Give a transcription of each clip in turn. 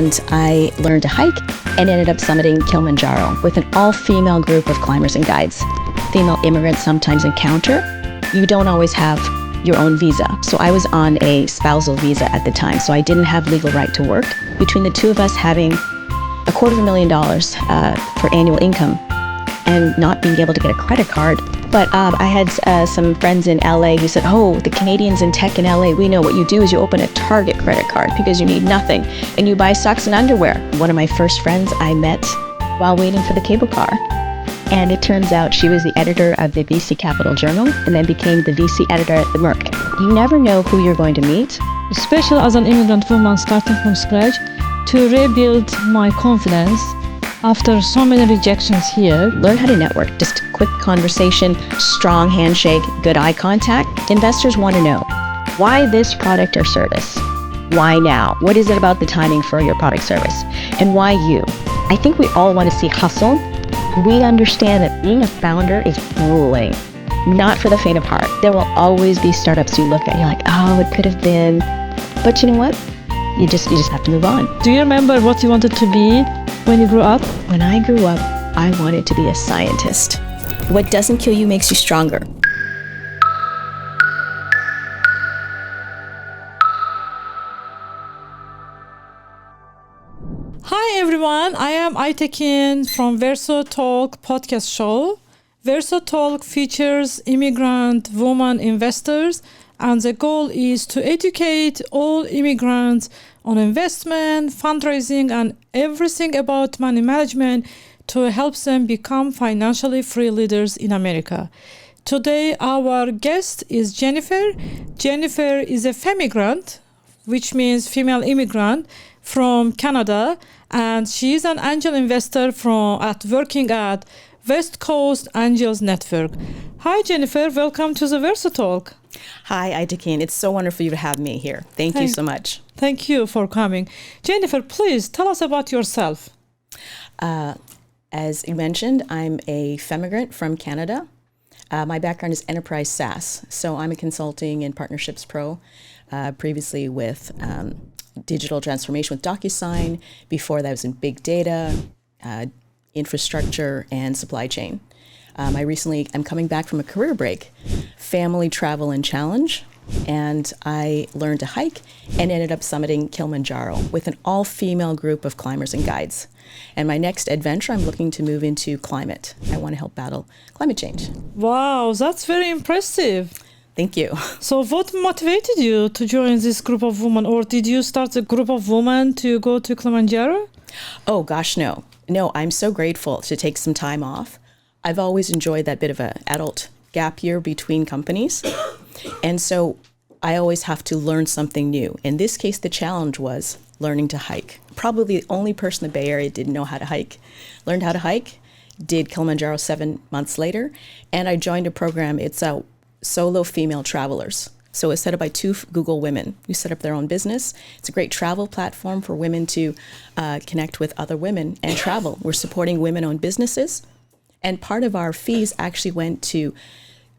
and I learned to hike and ended up summiting Kilimanjaro with an all-female group of climbers and guides. Female immigrants sometimes encounter. You don't always have your own visa. So I was on a spousal visa at the time, so I didn't have legal right to work. Between the two of us having $250,000 for annual income and not being able to get a credit card. But I had some friends in LA who said, oh, the Canadians in tech in LA, we know what you do is you open a Target credit card because you need nothing and you buy socks and underwear. One of my first friends I met while waiting for the cable car. And it turns out she was the editor of the VC Capital Journal and then became the VC editor at the Merck. You never know who you're going to meet. Especially as an immigrant woman starting from scratch, to rebuild my confidence after so many rejections here. Learn how to network. Just a quick conversation, strong handshake, good eye contact. Investors want to know why this product or service? Why now? What is it about the timing for your product service? And why you? I think we all want to see hustle. We understand that being a founder is grueling, not for the faint of heart. There will always be startups you look at, you're like, oh, it could have been. But you know what? You just have to move on. Do you remember what you wanted to be when you grew up? When I grew up, I wanted to be a scientist. What doesn't kill you makes you stronger. Hi everyone, I am Aytakin from Verso Talk podcast show. Verso Talk features immigrant women investors, and the goal is to educate all immigrants on investment, fundraising, and everything about money management to help them become financially free leaders in America. Today, our guest is Jennifer. Jennifer is a Femigrant, which means female immigrant from Canada, and she is an angel investor working at West Coast Angels Network. Hi, Jennifer. Welcome to the Verso Talk. Hi, Aytakin. It's so wonderful you to have me here. Thank you so much. Thank you for coming. Jennifer, please tell us about yourself. As you mentioned, I'm a Femigrant from Canada. My background is enterprise SaaS, so I'm a consulting and partnerships pro, previously with digital transformation with DocuSign. Before that, I was in big data, infrastructure, and supply chain. I'm coming back from a career break, family travel and challenge, and I learned to hike and ended up summiting Kilimanjaro with an all-female group of climbers and guides. And my next adventure, I'm looking to move into climate. I want to help battle climate change. Wow, that's very impressive. Thank you. So what motivated you to join this group of women, or did you start a group of women to go to Kilimanjaro? Oh, gosh, no. No, I'm so grateful to take some time off. I've always enjoyed that bit of an adult gap year between companies. And so I always have to learn something new. In this case, the challenge was learning to hike. Probably the only person in the Bay Area didn't know how to hike. Learned how to hike, did Kilimanjaro 7 months later, and I joined a program. It's a solo female travelers. So it's set up by two Google women who set up their own business. It's a great travel platform for women to connect with other women and travel. We're supporting women-owned businesses. And part of our fees actually went to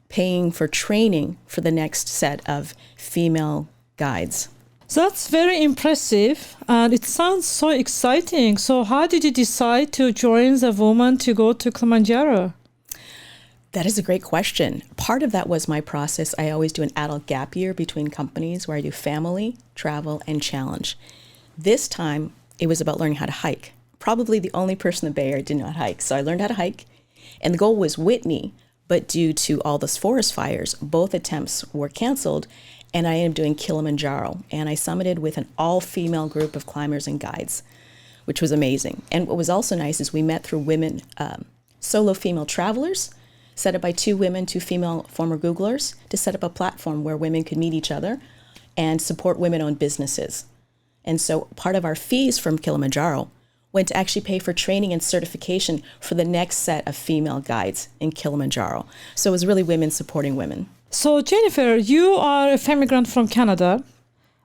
paying for training for the next set of female guides. That's very impressive, and it sounds so exciting. So how did you decide to join the woman to go to Kilimanjaro? That is a great question. Part of that was my process. I always do an adult gap year between companies where I do family, travel, and challenge. This time, it was about learning how to hike. Probably the only person in the Bay Area did not hike. So I learned how to hike. And the goal was Whitney, but due to all those forest fires, both attempts were canceled, and I ended up doing Kilimanjaro. And I summited with an all-female group of climbers and guides, which was amazing. And what was also nice is we met through women, solo female travelers, set up by two female former Googlers, to set up a platform where women could meet each other and support women-owned businesses. And so part of our fees from Kilimanjaro went to actually pay for training and certification for the next set of female guides in Kilimanjaro. So it was really women supporting women. So Jennifer, you are a Femigrant from Canada.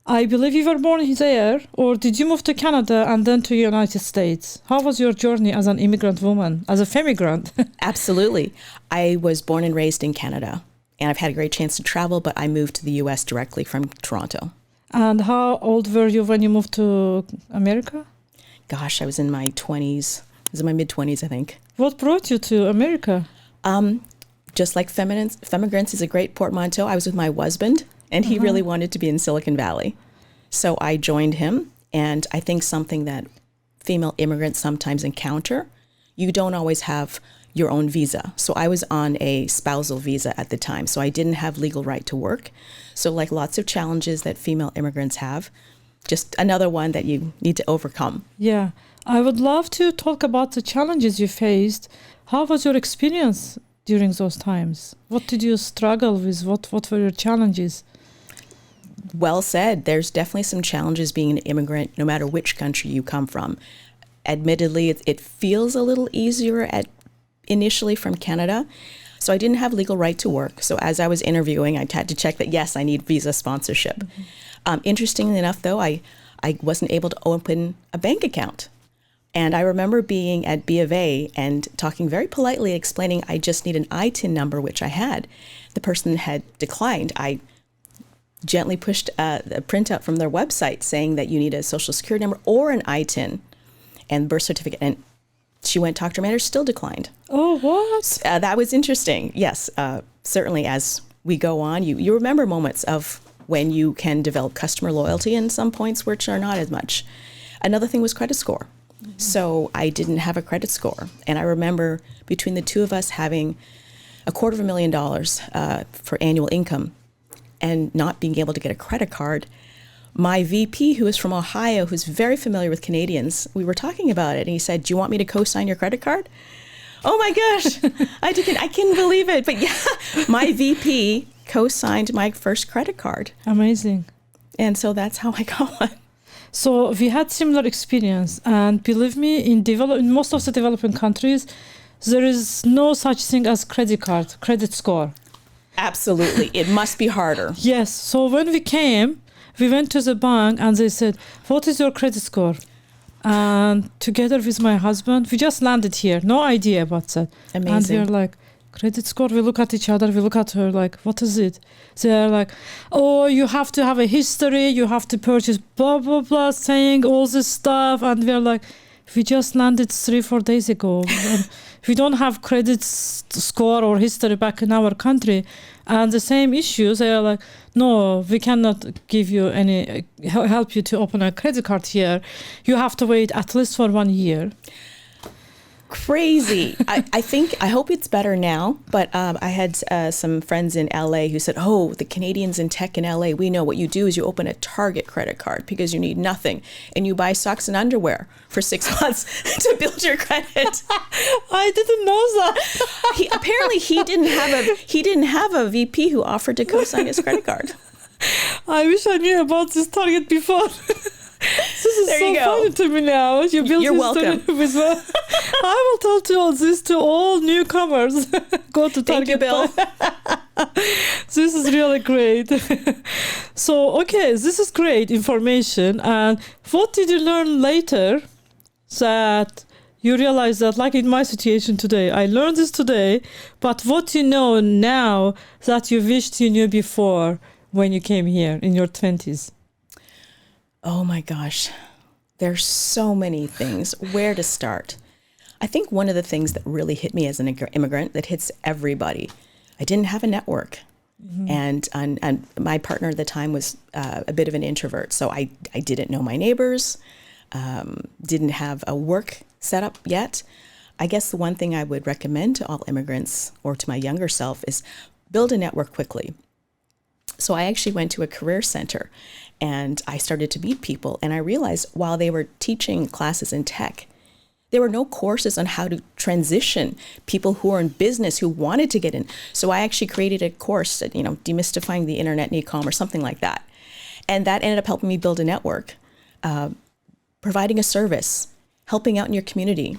I believe you were born there, or did you move to Canada and then to the United States? How was your journey as an immigrant woman, as a Femigrant? Absolutely. I was born and raised in Canada, and I've had a great chance to travel, but I moved to the U.S. directly from Toronto. And how old were you when you moved to America? gosh, I was in my 20s. I was in my mid-20s, I think. What brought you to America? Just like Femigrant is a great portmanteau. I was with my husband, and he really wanted to be in Silicon Valley. So I joined him, and I think something that female immigrants sometimes encounter, you don't always have your own visa. So I was on a spousal visa at the time, so I didn't have legal right to work. So like lots of challenges that female immigrants have, just another one that you need to overcome. Yeah, I would love to talk about the challenges you faced. How was your experience during those times? What did you struggle with? What were your challenges? Well said. There's definitely some challenges being an immigrant, no matter which country you come from. Admittedly, it feels a little easier initially from Canada. So I didn't have legal right to work. So as I was interviewing, I had to check that, yes, I need visa sponsorship. Interestingly enough, though, I wasn't able to open a bank account. And I remember being at B of A and talking very politely, explaining I just need an ITIN number, which I had. The person had declined. I gently pushed a printout from their website saying that you need a social security number or an ITIN and birth certificate. And she went talk to her manager, still declined. Oh, what? That was interesting. Yes, certainly as we go on, you remember moments of when you can develop customer loyalty and some points which are not as much. Another thing was credit score. So I didn't have a credit score. And I remember between the two of us having $250,000 for annual income and not being able to get a credit card. My VP, who is from Ohio, who's very familiar with Canadians, we were talking about it, and he said, "Do you want me to co-sign your credit card?" Oh my gosh, I can't believe it. But yeah, my VP co-signed my first credit card. Amazing. And so that's how I got one. So we had similar experience, and believe me, in most of the developing countries, there is no such thing as credit score. Absolutely, it must be harder. Yes. So when we came, we went to the bank and they said, "What is your credit score?" And together with my husband, we just landed here. No idea about that. Amazing. And we're like, credit score? We look at each other. We look at her like, what is it? They're like, oh, you have to have a history. You have to purchase blah, blah, blah, saying all this stuff. And we're like, we just landed 3-4 days ago. We don't have credit score or history back in our country. And the same issues, they are like, no, we cannot give you help you to open a credit card here. You have to wait at least for 1 year. Crazy. I hope it's better now, but I had some friends in LA who said, oh, the Canadians in tech in LA, we know what you do is you open a Target credit card because you need nothing and you buy socks and underwear for 6 months to build your credit. I didn't know that. Apparently he didn't have a VP who offered to co-sign his credit card. I wish I knew about this Target before. This is so funny to me now. You're welcome. I will tell all this to all newcomers. Go to Target. Thank you, Bill. This is really great. So, okay, this is great information. And what did you learn later that you realize that, like in my situation today, I learned this today, but what you know now that you wished you knew before when you came here in your 20s? Oh my gosh, there's so many things. Where to start? I think one of the things that really hit me as an immigrant, that hits everybody, I didn't have a network. Mm-hmm. And my partner at the time was a bit of an introvert. So I didn't know my neighbors, didn't have a work set up yet. I guess the one thing I would recommend to all immigrants or to my younger self is build a network quickly. So I actually went to a career center and I started to meet people. And I realized while they were teaching classes in tech, there were no courses on how to transition people who are in business who wanted to get in. So I actually created a course, demystifying the internet and e-commerce, something like that. And that ended up helping me build a network, providing a service, helping out in your community.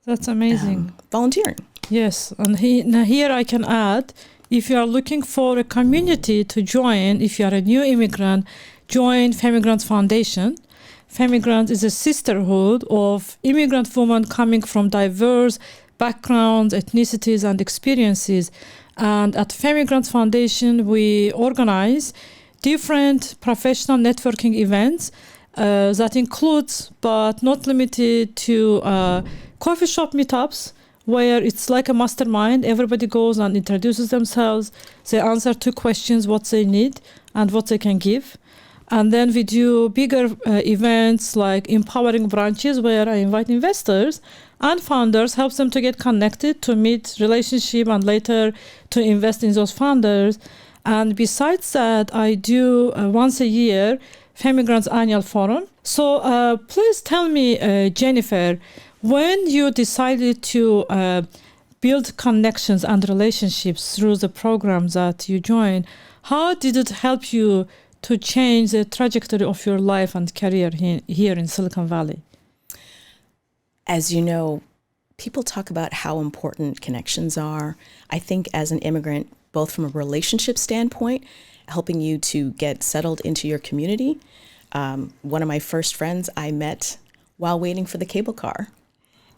That's amazing. Volunteering. Yes. And here I can add, if you are looking for a community to join, if you are a new immigrant, join Femigrant Foundation. Femigrant is a sisterhood of immigrant women coming from diverse backgrounds, ethnicities, and experiences. And at Femigrant Foundation, we organize different professional networking events. that includes, but not limited to, coffee shop meetups, where it's like a mastermind. Everybody goes and introduces themselves. They answer 2 questions, what they need and what they can give. And then we do bigger events like empowering branches, where I invite investors and founders, helps them to get connected, to meet relationship, and later to invest in those founders. And besides that, I do once a year Femigrant's annual forum. So please tell me, Jennifer, when you decided to build connections and relationships through the programs that you joined, how did it help you to change the trajectory of your life and career here in Silicon Valley? As you know, people talk about how important connections are. I think as an immigrant, both from a relationship standpoint, helping you to get settled into your community. One of my first friends I met while waiting for the cable car.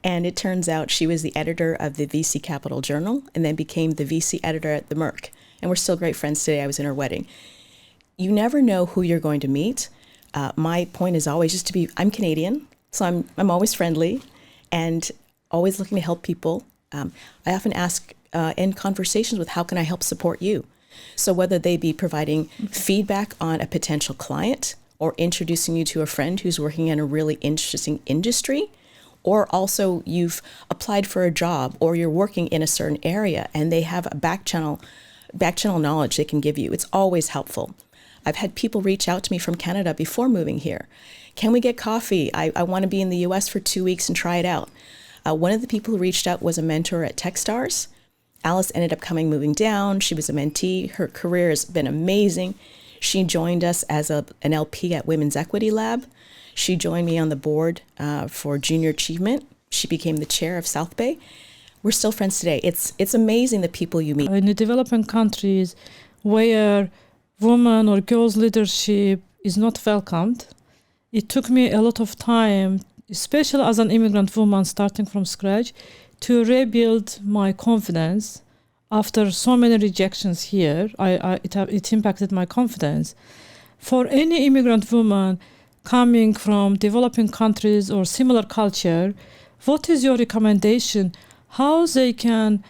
And it turns out she was the editor of the VC Capital Journal and then became the VC editor at the Merck. And we're still great friends today. I was in her wedding. You never know who you're going to meet. My point is always just to be, I'm Canadian, so I'm always friendly and always looking to help people. I often ask in conversations with, how can I help support you? So whether they be providing feedback on a potential client or introducing you to a friend who's working in a really interesting industry, or also you've applied for a job or you're working in a certain area and they have a back channel knowledge they can give you. It's always helpful. I've had people reach out to me from Canada before moving here. Can we get coffee? I want to be in the US for 2 weeks and try it out. One of the people who reached out was a mentor at Techstars. Alice ended up moving down. She was a mentee. Her career has been amazing. She joined us as an LP at Women's Equity Lab. She joined me on the board for Junior Achievement. She became the chair of South Bay. We're still friends today. It's amazing the people you meet. In the developing countries where women or girls' leadership is not welcomed, it took me a lot of time, especially as an immigrant woman starting from scratch, to rebuild my confidence. After so many rejections here, it impacted my confidence. For any immigrant woman coming from developing countries or similar culture, what is your recommendation? How they can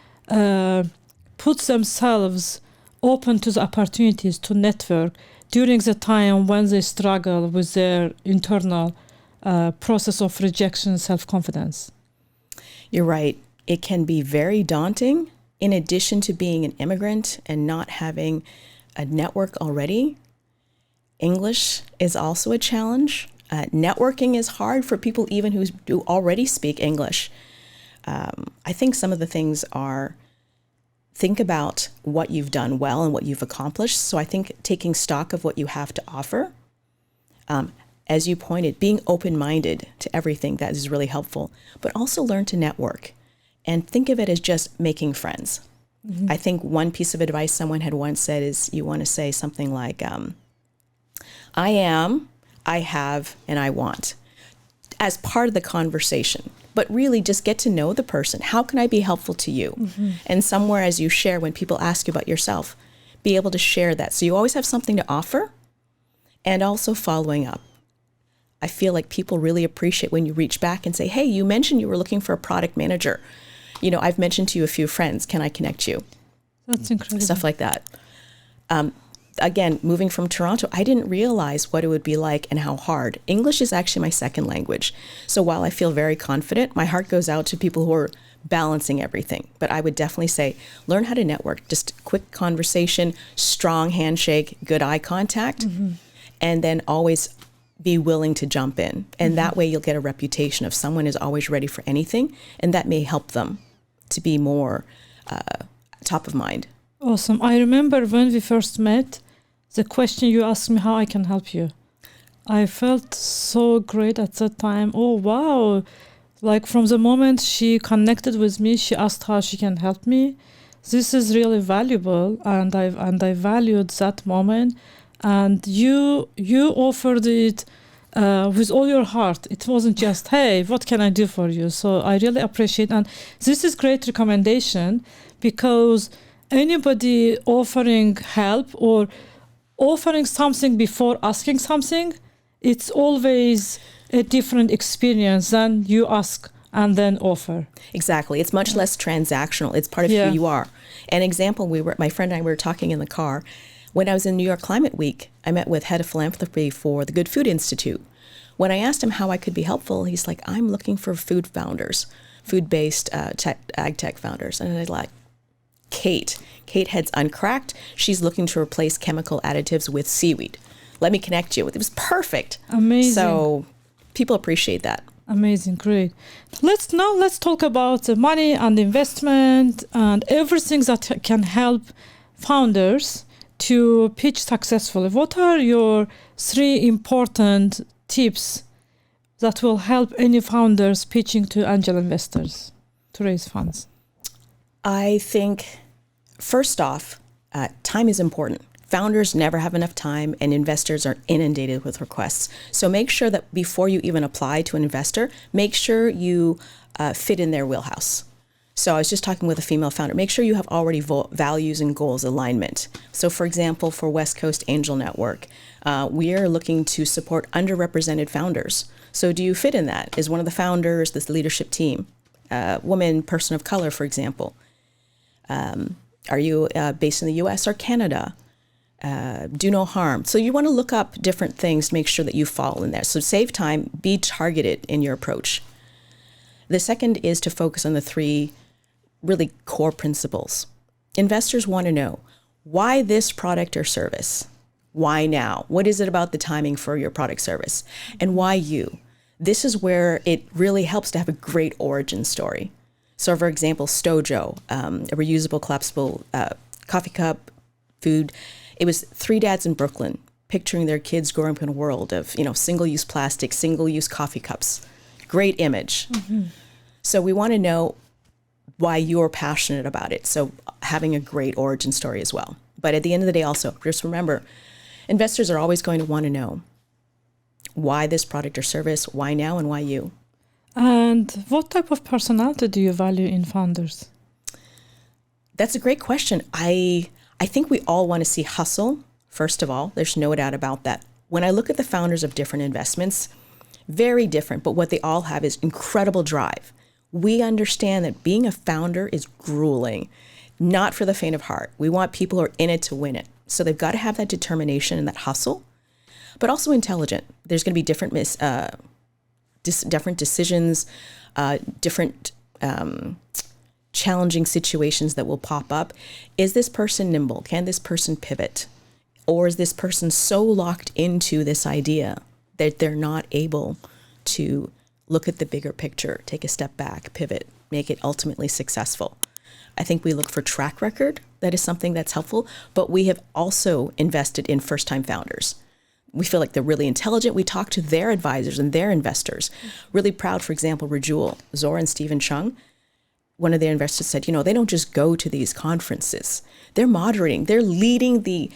put themselves open to the opportunities to network during the time when they struggle with their internal process of rejection, self-confidence? You're right. It can be very daunting. In addition to being an immigrant and not having a network already, English is also a challenge. Networking is hard for people even who do already speak English. I think some of the things are, think about what you've done well and what you've accomplished. So I think taking stock of what you have to offer, as you pointed, being open-minded to everything, that is really helpful, but also learn to network and think of it as just making friends. Mm-hmm. I think one piece of advice someone had once said is you want to say something like, I am, I have, and I want, as part of the conversation. But really just get to know the person. How can I be helpful to you? Mm-hmm. And somewhere as you share, when people ask you about yourself, be able to share that. So you always have something to offer, and also following up. I feel like people really appreciate when you reach back and say, hey, you mentioned you were looking for a product manager. You know, I've mentioned to you a few friends. Can I connect you? That's incredible. Stuff like that. Again, moving from Toronto, I didn't realize what it would be like and how hard. English is actually my second language. So while I feel very confident, my heart goes out to people who are balancing everything. But I would definitely say, learn how to network. Just quick conversation, strong handshake, good eye contact, mm-hmm. and then always be willing to jump in. And mm-hmm. that way you'll get a reputation of someone is always ready for anything. And that may help them to be more top of mind. Awesome. I remember when we first met, the question you asked me how I can help you. I felt so great at that time. Oh, wow. Like from the moment she connected with me, she asked how she can help me. This is really valuable. And I valued that moment. And you offered it with all your heart. It wasn't just, hey, what can I do for you? So I really appreciate. And this is great recommendation, because anybody offering help or offering something before asking something it's always a different experience than you ask and then offer. Exactly. It's much less transactional. It's part of who you are. An example, my friend and I were talking in the car. When I was in New York Climate Week, I met with head of philanthropy for the Good Food Institute. When I asked him how I could be helpful, he's like, I'm looking for food founders, food-based ag tech founders. And I was like, Kate heads Uncracked. She's looking to replace chemical additives with seaweed. Let me connect you with. It was perfect. Amazing. So people appreciate that. Amazing, great. Let's talk about money and investment and everything that can help founders to pitch successfully. What are your 3 important tips that will help any founders pitching to angel investors to raise funds? I think, first off, time is important. Founders never have enough time, and investors are inundated with requests. So make sure that before you even apply to an investor, make sure you fit in their wheelhouse. So I was just talking with a female founder. Make sure you have already values and goals alignment. So for example, for West Coast Angel Network, we are looking to support underrepresented founders. So do you fit in that? Is one of the founders, this leadership team, woman, person of color, for example? Are you based in the US or Canada? Do no harm. So you want to look up different things to make sure that you fall in there. So save time, be targeted in your approach. The second is to focus on the 3 really core principles. Investors want to know why this product or service? Why now? What is it about the timing for your product service? And why you? This is where it really helps to have a great origin story. So for example, Stojo, a reusable collapsible coffee cup, food. It was 3 dads in Brooklyn picturing their kids growing up in a world of, single-use plastic, single-use coffee cups. Great image. Mm-hmm. So we want to know why you're passionate about it. So having a great origin story as well. But at the end of the day also, just remember, investors are always going to want to know why this product or service, why now, and why you. And what type of personality do you value in founders? That's a great question. I think we all want to see hustle, first of all. There's no doubt about that. When I look at the founders of different investments, very different, but what they all have is incredible drive. We understand that being a founder is grueling, not for the faint of heart. We want people who are in it to win it. So they've got to have that determination and that hustle, but also intelligent. There's going to be different decisions, different challenging situations that will pop up. Is this person nimble? Can this person pivot? Or is this person so locked into this idea that they're not able to look at the bigger picture, take a step back, pivot, make it ultimately successful? I think we look for track record. That is something that's helpful. But we have also invested in first-time founders. We feel like they're really intelligent. We talk to their advisors and their investors. Really proud, for example, Rajul, Zora and Stephen Chung. One of their investors said, they don't just go to these conferences. They're moderating. They're leading the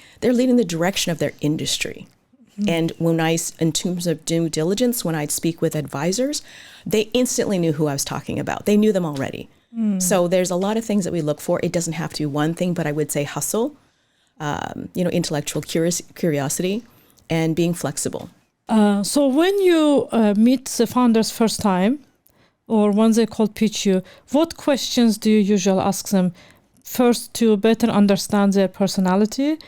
direction of their industry. Mm-hmm. And in terms of due diligence, when I'd speak with advisors, they instantly knew who I was talking about. They knew them already. Mm. So there's a lot of things that we look for. It doesn't have to be one thing, but I would say hustle, intellectual curiosity, and being flexible. So when you meet the founders first time, or when they cold pitch you, what questions do you usually ask them? First, to better understand their personality.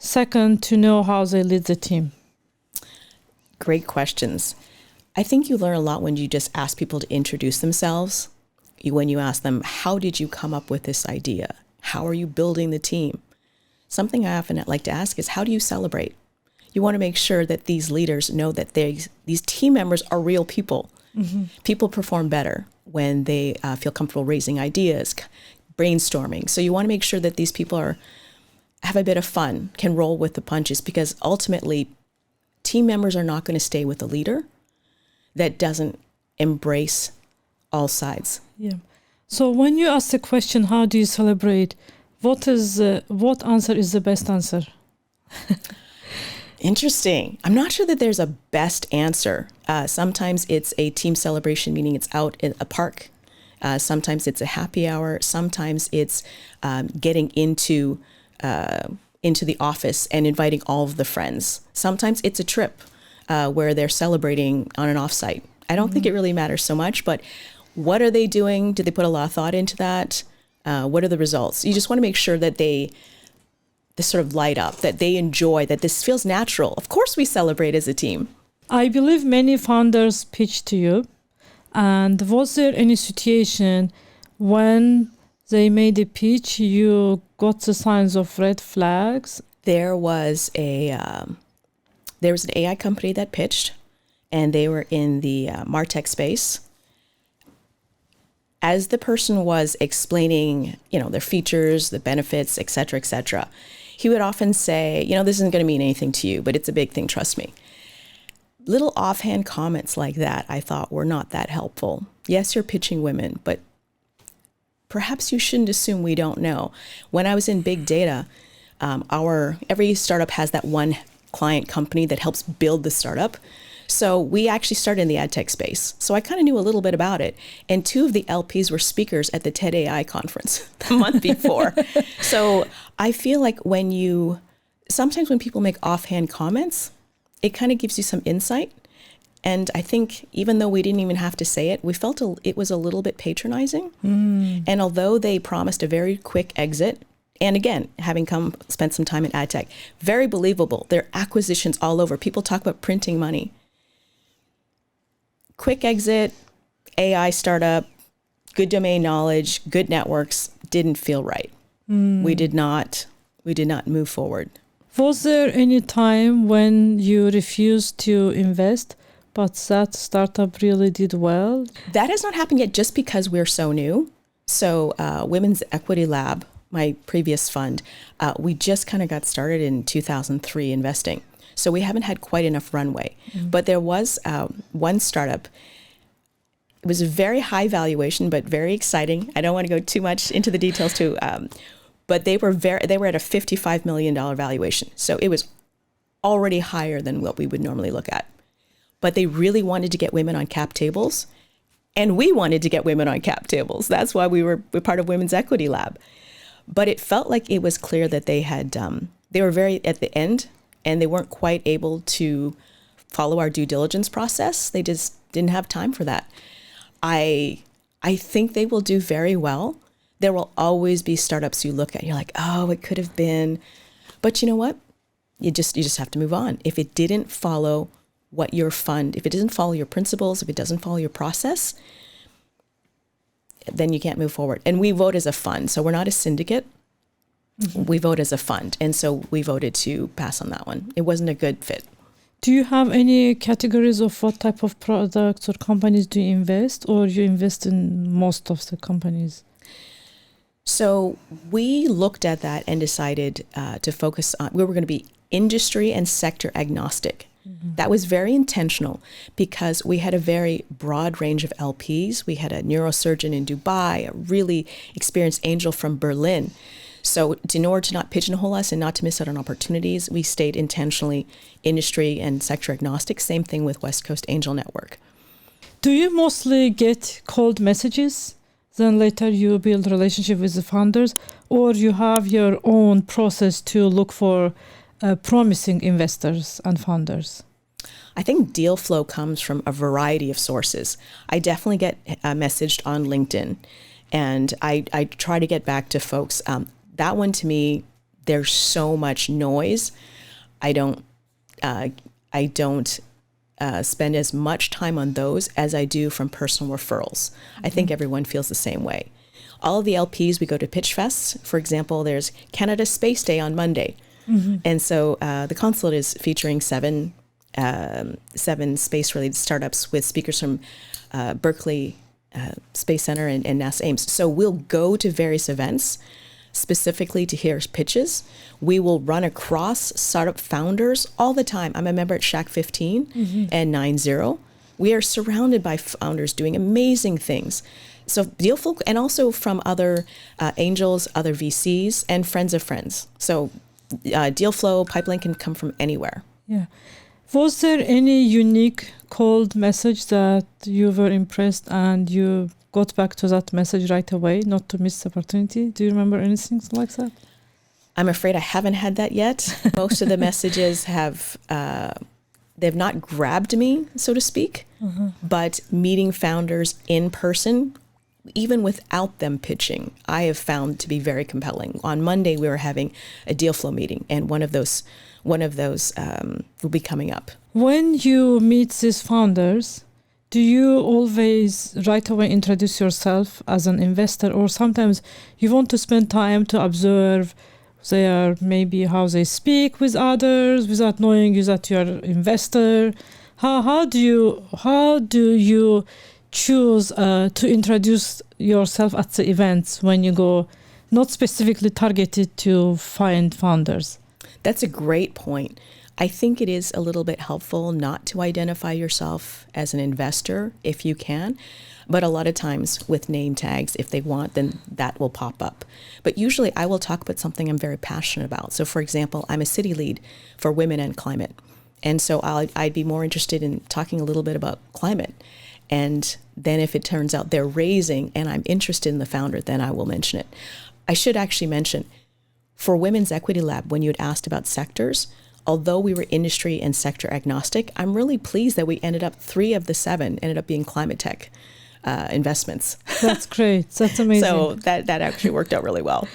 Second, to know how they lead the team. Great questions. I think you learn a lot when you just ask people to introduce themselves. When you ask them, how did you come up with this idea? How are you building the team? Something I often like to ask is, how do you celebrate? You want to make sure that these leaders know that these team members are real people. Mm-hmm. People perform better when they feel comfortable raising ideas, brainstorming. So you want to make sure that these people have a bit of fun, can roll with the punches, because ultimately team members are not going to stay with a leader that doesn't embrace all sides. Yeah. So when you ask the question, how do you celebrate? What answer is the best answer? Interesting. I'm not sure that there's a best answer. Sometimes it's a team celebration, meaning it's out in a park. Sometimes it's a happy hour. Sometimes it's getting into the office and inviting all of the friends. Sometimes it's a trip. where they're celebrating on an offsite. I don't think it really matters so much, but what are they doing? Do they put a lot of thought into that? What are the results? You just want to make sure that they sort of light up, that they enjoy, that this feels natural. Of course we celebrate as a team. I believe many founders pitch to you. And was there any situation when they made a pitch, you got the signs of red flags? There was an AI company that pitched, and they were in the MarTech space. As the person was explaining, their features, the benefits, et cetera, he would often say, this isn't going to mean anything to you, but it's a big thing, trust me. Little offhand comments like that, I thought, were not that helpful. Yes, you're pitching women, but perhaps you shouldn't assume we don't know. When I was in big data, every startup has that one client company that helps build the startup. So we actually started in the ad tech space. So I kind of knew a little bit about it. And 2 of the LPs were speakers at the TED AI conference the month before. So I feel like sometimes when people make offhand comments, it kind of gives you some insight. And I think even though we didn't even have to say it, we felt it was a little bit patronizing. And although they promised a very quick exit, and again, having spent some time in ad tech, very believable. There are acquisitions all over. People talk about printing money. Quick exit, AI startup, good domain knowledge, good networks, didn't feel right. We did not move forward. Was there any time when you refused to invest, but that startup really did well? That has not happened yet just because we're so new. So Women's Equity Lab, my previous fund, we just kind of got started in 2003 investing. So we haven't had quite enough runway. But there was one startup. It was a very high valuation, but very exciting. I don't want to go too much into the details too. But they were at a $55 million valuation. So it was already higher than what we would normally look at. But they really wanted to get women on cap tables. And we wanted to get women on cap tables. That's why we're part of Women's Equity Lab. But it felt like it was clear that they were very at the end, and they weren't quite able to follow our due diligence process. They just didn't have time for that. I think they will do very well. There will always be startups you look at, you're like, oh, it could have been. But you know what? You just have to move on. If it didn't follow if it doesn't follow your principles, if it doesn't follow your process, then you can't move forward. And we vote as a fund. So we're not a syndicate. We vote as a fund. And so we voted to pass on that one. It wasn't a good fit. Do you have any categories of what type of products or companies do you invest, or you invest in most of the companies? So we looked at that and decided to focus on, we were going to be industry and sector agnostic. That was very intentional because we had a very broad range of LPs. We had a neurosurgeon in Dubai, a really experienced angel from Berlin. So in order to not pigeonhole us and not to miss out on opportunities, we stayed intentionally industry and sector agnostic. Same thing with West Coast Angel Network. Do you mostly get cold messages? Then later you build a relationship with the founders, or you have your own process to look for promising investors and founders? I think deal flow comes from a variety of sources. I definitely get messaged on LinkedIn, and I try to get back to folks. That one, to me, there's so much noise. I don't spend as much time on those as I do from personal referrals. I think everyone feels the same way. All of the LPs, we go to pitch fests. For example, there's Canada Space Day on Monday. And so the consulate is featuring seven space-related startups with speakers from Berkeley Space Center and NASA Ames. So we'll go to various events specifically to hear pitches. We will run across startup founders all the time. I'm a member at Shack 15 and 90. We are surrounded by founders doing amazing things. So deal flow, and also from other angels, other VCs, and friends of friends. So deal flow, pipeline can come from anywhere. Yeah. Was there any unique cold message that you were impressed and you got back to that message right away, not to miss the opportunity? Do you remember anything like that? I'm afraid I haven't had that yet. Most of the messages have they've not grabbed me, so to speak, but meeting founders in person, even without them pitching, I have found to be very compelling. On Monday, we were having a deal flow meeting, and one of those will be coming up. When you meet these founders, do you always right away introduce yourself as an investor, or sometimes you want to spend time to observe maybe how they speak with others without knowing that you're an investor? How do you choose to introduce yourself at the events when you go, not specifically targeted to find founders? That's a great point. I think it is a little bit helpful not to identify yourself as an investor if you can, but a lot of times with name tags, if they want, then that will pop up. But usually I will talk about something I'm very passionate about. So for example, I'm a city lead for women and climate. And so I'd be more interested in talking a little bit about climate. And then if it turns out they're raising and I'm interested in the founder, then I will mention it. I should actually mention, for Women's Equity Lab, when you had asked about sectors, although we were industry and sector agnostic, I'm really pleased that we ended up 3 of the 7 ended up being climate tech investments. That's great. That's amazing. So that actually worked out really well.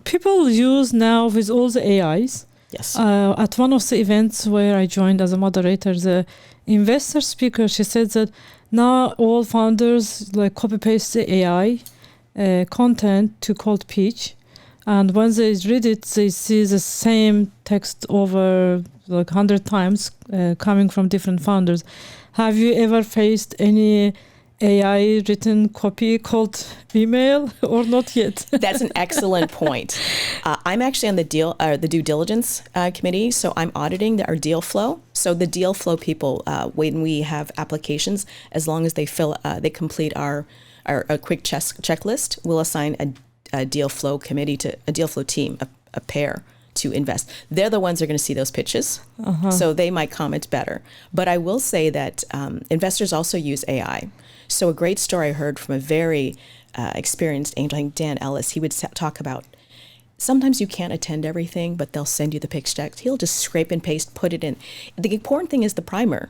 People use now with all the AIs. Yes. At one of the events where I joined as a moderator, the investor speaker, she said that now all founders like copy paste the AI content to cold pitch. And when they read it, they see the same text over like 100 times coming from different founders. Have you ever faced any AI written copy called email or not yet? That's an excellent point. I'm actually on the due diligence committee, so I'm auditing our deal flow. So the deal flow people, when we have applications, as long as they complete our quick checklist, we'll assign a deal flow committee to a deal flow team, a pair to invest. They're the ones who are going to see those pitches, so they might comment better. But I will say that investors also use AI. So a great story I heard from a very experienced angel, I think Dan Ellis, he would talk about, sometimes you can't attend everything, but they'll send you the pitch deck. He'll just scrape and paste, put it in. The important thing is the primer.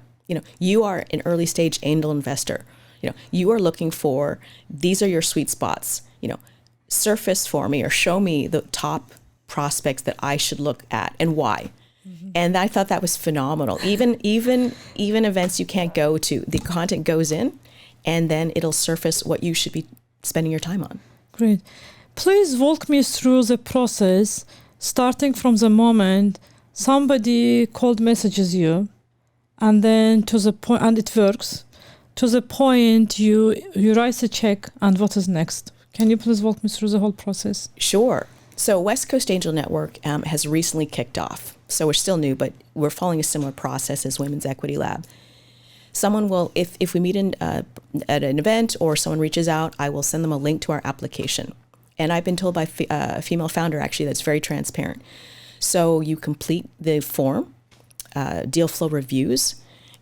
You are an early stage angel investor. You are looking for, these are your sweet spots. Surface for me or show me the top prospects that I should look at and why. And I thought that was phenomenal. Even events you can't go to, the content goes in, and then it'll surface what you should be spending your time on. Great. Please walk me through the process, starting from the moment somebody cold messages you, and then to the point, and it works, to the point you write a check, and what is next? Can you please walk me through the whole process? Sure. So West Coast Angel Network has recently kicked off. So we're still new, but we're following a similar process as Women's Equity Lab. Someone will, if we meet at an event or someone reaches out, I will send them a link to our application. And I've been told by a female founder, actually, that's very transparent. So you complete the form, deal flow reviews.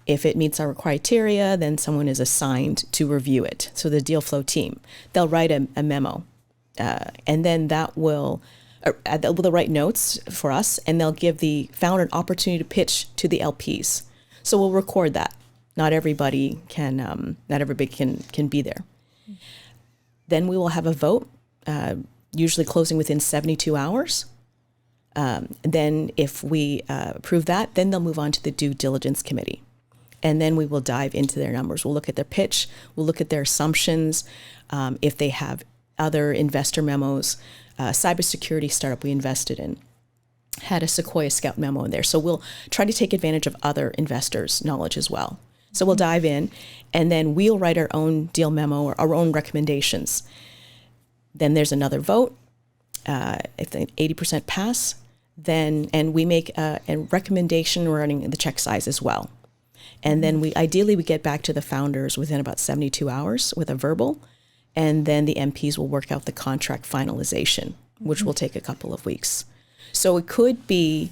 If it meets our criteria, then someone is assigned to review it. So the deal flow team, they'll write a memo, and then they'll write notes for us, and they'll give the founder an opportunity to pitch to the LPs. So we'll record that. Not everybody can be there. Then we will have a vote, usually closing within 72 hours. Then if we approve that, then they'll move on to the due diligence committee. And then we will dive into their numbers. We'll look at their pitch. We'll look at their assumptions. If they have other investor memos, cybersecurity startup we invested in had a Sequoia Scout memo in there. So we'll try to take advantage of other investors' knowledge as well. So we'll dive in, and then we'll write our own deal memo or our own recommendations. Then there's another vote. If the 80% pass, and we make a recommendation regarding the check size as well. And then we get back to the founders within about 72 hours with a verbal, and then the MPs will work out the contract finalization, which will take a couple of weeks. So it could be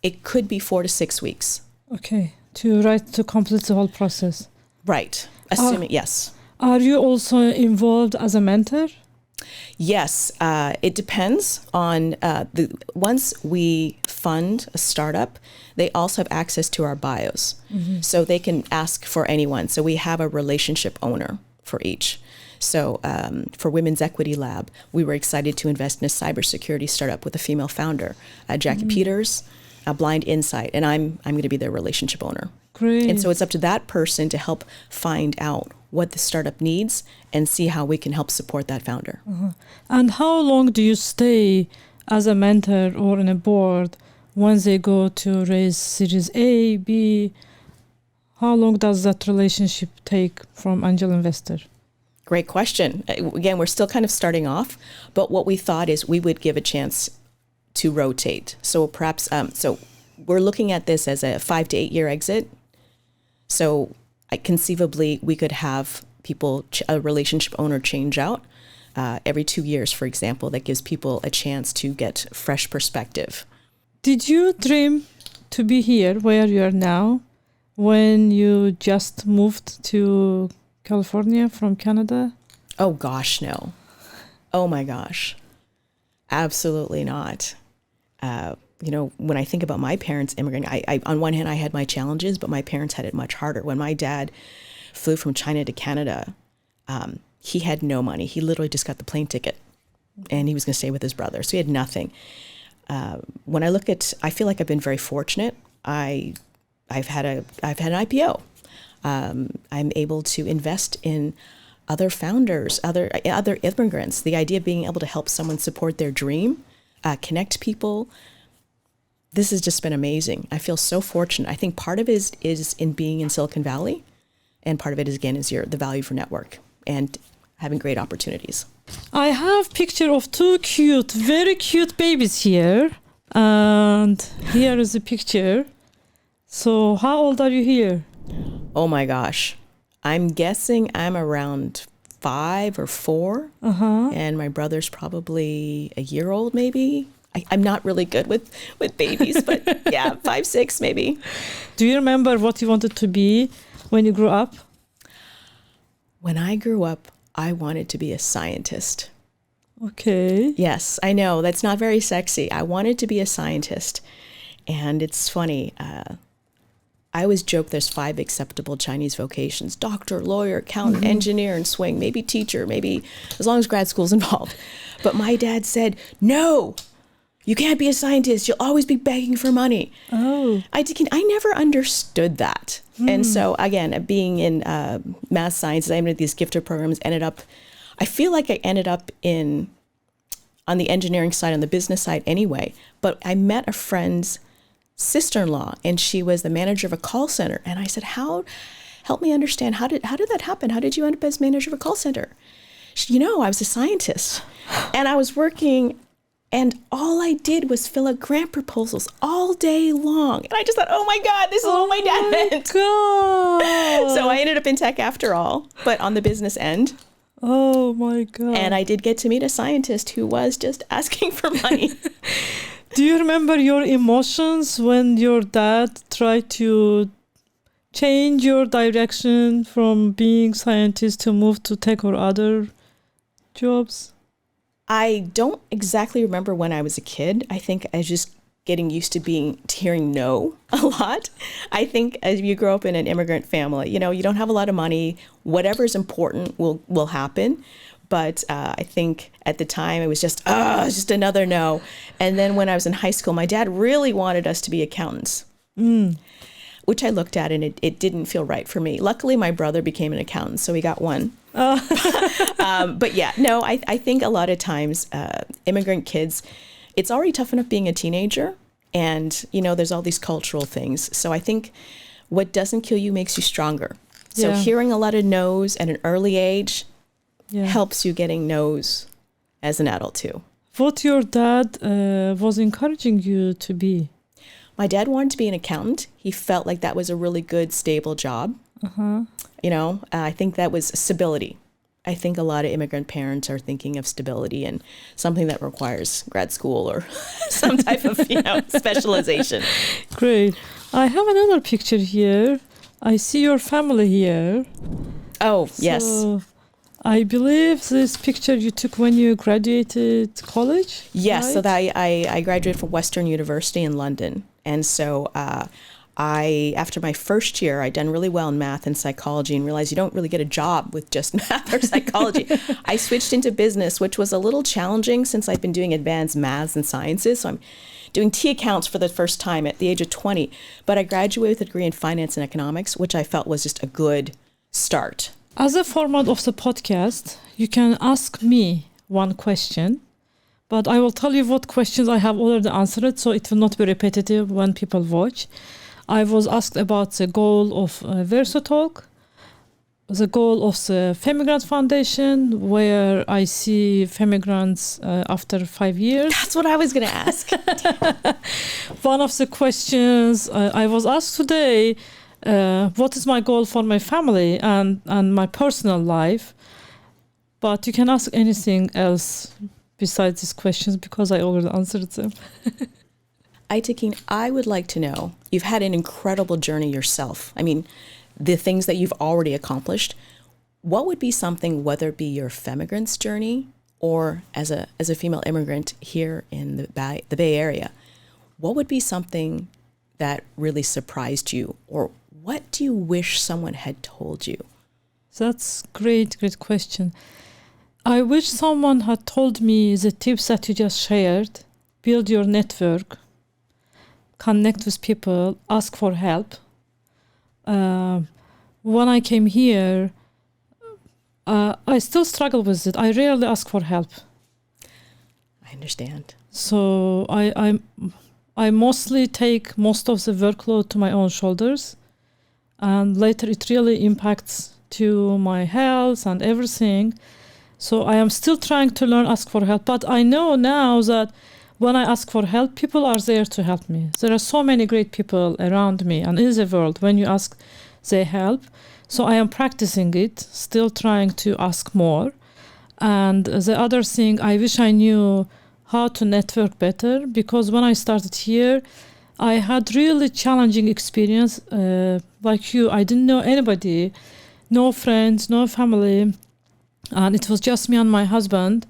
4 to 6 weeks. Okay, to complete the whole process. Right. Assuming yes. Are you also involved as a mentor? Yes, it depends on once we fund a startup, they also have access to our bios. So they can ask for anyone. So we have a relationship owner for each. So for Women's Equity Lab, we were excited to invest in a cybersecurity startup with a female founder, Jackie Peters, Blind Insight, and I'm going to be their relationship owner. Great. And so it's up to that person to help find out what the startup needs and see how we can help support that founder. And how long do you stay as a mentor or in a board once they go to raise Series A, B? How long does that relationship take from angel investor? Great question. Again, we're still kind of starting off, but what we thought is we would give a chance to rotate. So perhaps, so we're looking at this as a 5 to 8 year exit. So conceivably, we could have people, a relationship owner change out every 2 years, for example. That gives people a chance to get fresh perspective. Did you dream to be here where you are now when you just moved to California from Canada? Oh gosh, no. Oh my gosh. Absolutely not. When I think about my parents immigrating, I on one hand, I had my challenges, but my parents had it much harder. When my dad flew from China to Canada, he had no money. He literally just got the plane ticket and he was going to stay with his brother. So he had nothing. When I look at, I feel like I've been very fortunate. I've had an IPO. I'm able to invest in other founders, other immigrants. The idea of being able to help someone support their dream, connect people. This has just been amazing. I feel so fortunate. I think part of it is in being in Silicon Valley, and part of it is the value for network and having great opportunities. I have picture of two very cute babies here, and here is a picture. So how old are you here? Oh my gosh. I'm guessing I'm around 5 or 4. And my brother's probably a year old, maybe. I'm not really good with babies, but yeah, 5, 6 maybe. Do you remember what you wanted to be when you grew up? When I grew up, I wanted to be a scientist. Okay. Yes, I know. That's not very sexy. I wanted to be a scientist. And it's funny. I always joke there's 5 acceptable Chinese vocations: doctor, lawyer, accountant, engineer, and swing, maybe teacher, maybe as long as grad school's involved. But my dad said, no, you can't be a scientist. You'll always be begging for money. Oh. I never understood that. And so again, being in math sciences, I ended these gifted programs, I feel like I ended up on the engineering side, on the business side anyway. But I met a friend's sister-in-law, and she was the manager of a call center. And I said, help me understand, how did that happen? How did you end up as manager of a call center? She, I was a scientist and I was working, and all I did was fill out grant proposals all day long. And I just thought, oh my God, this is what my dad meant. God. So I ended up in tech after all, but on the business end. Oh my God. And I did get to meet a scientist who was just asking for money. Do you remember your emotions when your dad tried to change your direction from being scientist to move to tech or other jobs? I don't exactly remember when I was a kid. I think I was just getting used to hearing no a lot. I think as you grow up in an immigrant family, you don't have a lot of money. Whatever's important will happen. But I think at the time it was just another no. And then when I was in high school, my dad really wanted us to be accountants, which I looked at, and it didn't feel right for me. Luckily, my brother became an accountant, so he got one. But yeah, no, I think a lot of times immigrant kids, it's already tough enough being a teenager. And, there's all these cultural things. So I think what doesn't kill you makes you stronger. So hearing a lot of no's at an early age helps you getting no's as an adult too. What your dad was encouraging you to be? My dad wanted to be an accountant. He felt like that was a really good, stable job. I think that was stability. I think a lot of immigrant parents are thinking of stability and something that requires grad school or some type of, specialization. Great. I have another picture here. I see your family here. Oh, yes. I believe this picture you took when you graduated college? Yes, right? so that I graduated from Western University in London. And so after my first year, I'd done really well in math and psychology and realized you don't really get a job with just math or psychology. I switched into business, which was a little challenging since I've been doing advanced maths and sciences. So I'm doing T accounts for the first time at the age of 20. But I graduated with a degree in finance and economics, which I felt was just a good start. As a format of the podcast, you can ask me one question, but I will tell you what questions I have already answered, so it will not be repetitive when people watch. I was asked about the goal of Verso Talk, the goal of the Femigrant Foundation, where I see Femigrants after 5 years. That's what I was going to ask. One of the questions I was asked today, what is my goal for my family and my personal life? But you can ask anything else besides these questions because I already answered them. Aytakin, I would like to know, you've had an incredible journey yourself. I mean, the things that you've already accomplished. What would be something, whether it be your Femigrant's journey or as a female immigrant here in the Bay Area, what would be something that really surprised you, or what do you wish someone had told you? That's great question. I wish someone had told me the tips that you just shared. Build your network, connect with people, ask for help. When I came here, I still struggle with it. I rarely ask for help. I understand. So I mostly take most of the workload to my own shoulders, and later it really impacts to my health and everything. So I am still trying to learn ask for help, but I know now that when I ask for help, people are there to help me. There are so many great people around me and in the world. When you ask, they help. So I am practicing it, still trying to ask more. And the other thing, I wish I knew how to network better, because when I started here, I had really challenging experience. Like you, I didn't know anybody, no friends, no family. And it was just me and my husband.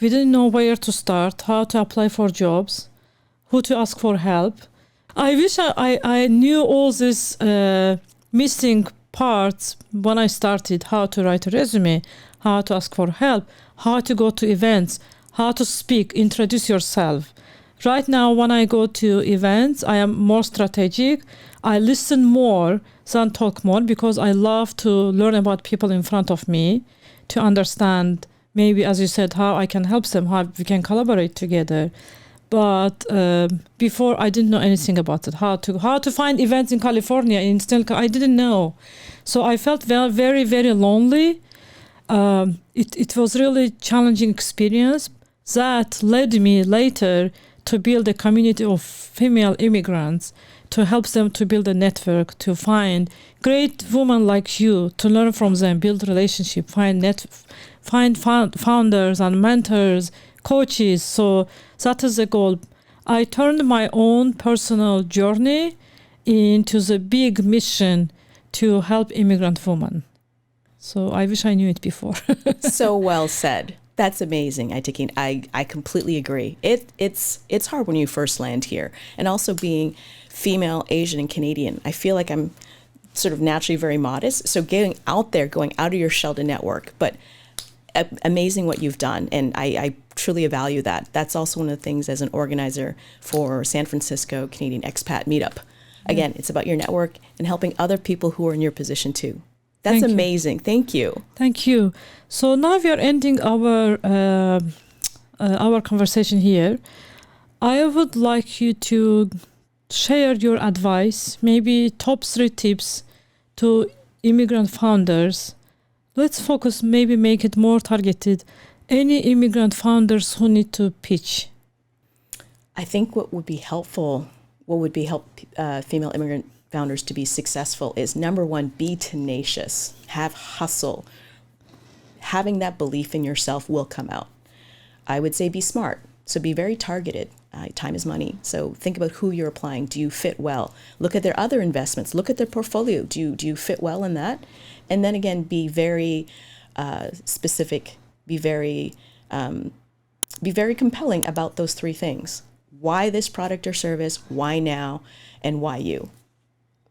We didn't know where to start, how to apply for jobs, who to ask for help. I wish I knew all these missing parts when I started, how to write a resume, how to ask for help, how to go to events, how to speak, introduce yourself. Right now, when I go to events, I am more strategic. I listen more than talk more because I love to learn about people in front of me to understand, maybe, as you said, how I can help them, how we can collaborate together. But before, I didn't know anything about it. How to find events in California, I didn't know. So I felt very, very lonely. It was really challenging experience that led me later to build a community of female immigrants, to help them to build a network, to find great women like you, to learn from them, build relationship, find founders and mentors, coaches. So that is the goal. I turned my own personal journey into the big mission to help immigrant women. So I wish I knew it before. So well said. That's amazing, Aytakin. I completely agree. It's hard when you first land here. And also being female, Asian, and Canadian, I feel like I'm sort of naturally very modest. So going out of your shell to network. But amazing what you've done. And I truly value that. That's also one of the things as an organizer for San Francisco Canadian Expat Meetup. Again, it's about your network and helping other people who are in your position too. That's amazing. Thank you. Thank you. So now we are ending our conversation here. I would like you to share your advice, maybe top 3 tips to immigrant founders. Let's focus, maybe make it more targeted. Any immigrant founders who need to pitch. I think what would help female immigrant founders to be successful is, number 1, be tenacious, have hustle. Having that belief in yourself will come out. I would say be smart. So be very targeted. Time is money. So think about who you're applying. Do you fit well? Look at their other investments. Look at their portfolio. Do you fit well in that? And then again, be very specific, be very compelling about those three things. Why this product or service, why now, and why you.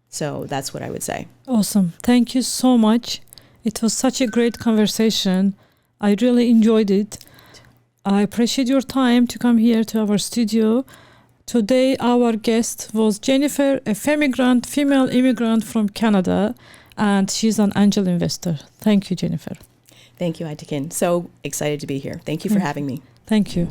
So that's what I would say. Awesome. Thank you so much. It was such a great conversation. I really enjoyed it. I appreciate your time to come here to our studio. Today, our guest was Jennifer, a Femigrant, female immigrant from Canada, and she's an angel investor. Thank you, Jennifer. Thank you, Aytakin. So excited to be here. Thank you for having me. Thank you.